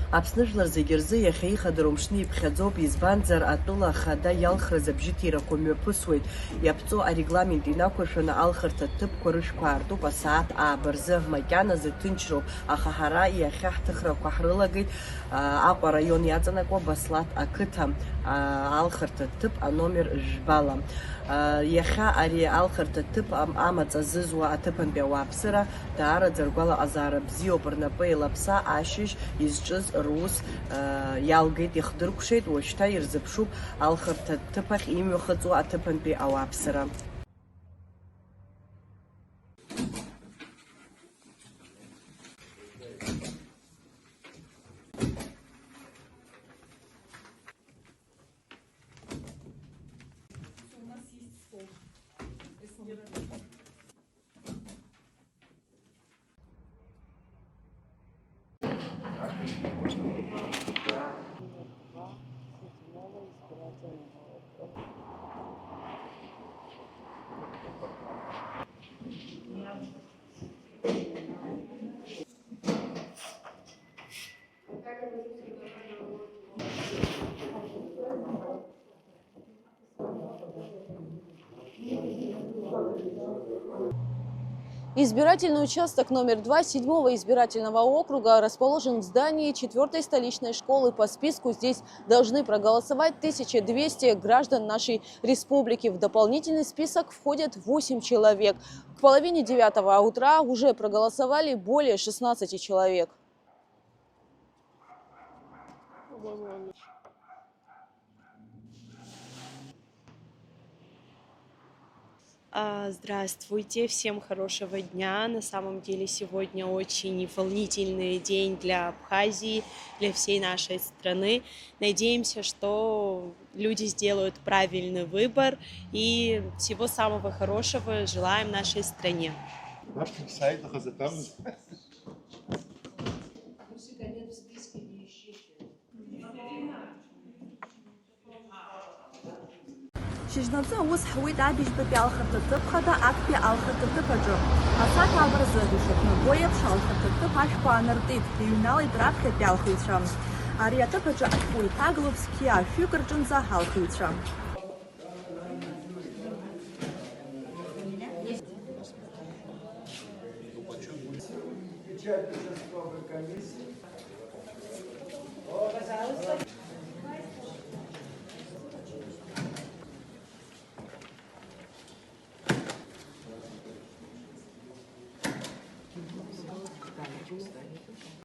Аԥсны жәлар зегьы рзы иахьа ихадароу мшны иԥхьаӡоуп, избанзар атәыла ахада иалхрыз абжьыҭирақәа мҩаԥысуеит. Иаԥҵо арегламент инақәыршәаны алхырҭа ҭыԥқәа рышәқәа аартуп асааҭ ааба рзы. Макьаназы ҭынчроуп, аха ҳара иахьа ҳҭыхрақәа ҳрылагеит Аҟәа араион иаҵанакуа Баслаҭ ақыҭа алхырҭа ҭыԥ аномер жәбала. Иахьа ари алхырҭа ҭыԥ амаҵ азызуа аҭыԥантәи ауааԥсыра даараӡа ргәалаҟазаара бзиоуп. Рнапы еилаԥса ашьыжь изҿыз рус иалгеит, ихдыркәшеит, уажәшьҭа ирзыԥшуп алхырҭа ҭыԥахь имҩахыҵуа аҭыԥантәи ауааԥсыра. Избирательный участок номер 2 7-го избирательного округа расположен в здании 4-й столичной школы. По списку здесь должны проголосовать 1200 граждан нашей республики. В дополнительный список входят 8 человек. К половине 9 утра уже проголосовали более 16 человек. Здравствуйте, всем хорошего дня. На самом деле сегодня очень волнительный день для Абхазии, для всей нашей страны. Надеемся, что люди сделают правильный выбор, и всего самого хорошего желаем нашей стране. Шьыжьнаҵы аус ҳуит абыжьбатәи алхырҭа ҭыԥ хада актәи алхырҭа ҭыԥ аҿы. Асааҭ ааба рзы ишахәнагоу еиԥш алхырҭа ҭыԥ ашәқәа аанартит, иҩналеит раԥхьатәи алхыҩцәа. Ари аҭыԥ аҿы ашәҟәы иҭагалоуп зқьиаа шәҩык рҿынӡа алхыҩцәа. Печать участковой комиссии.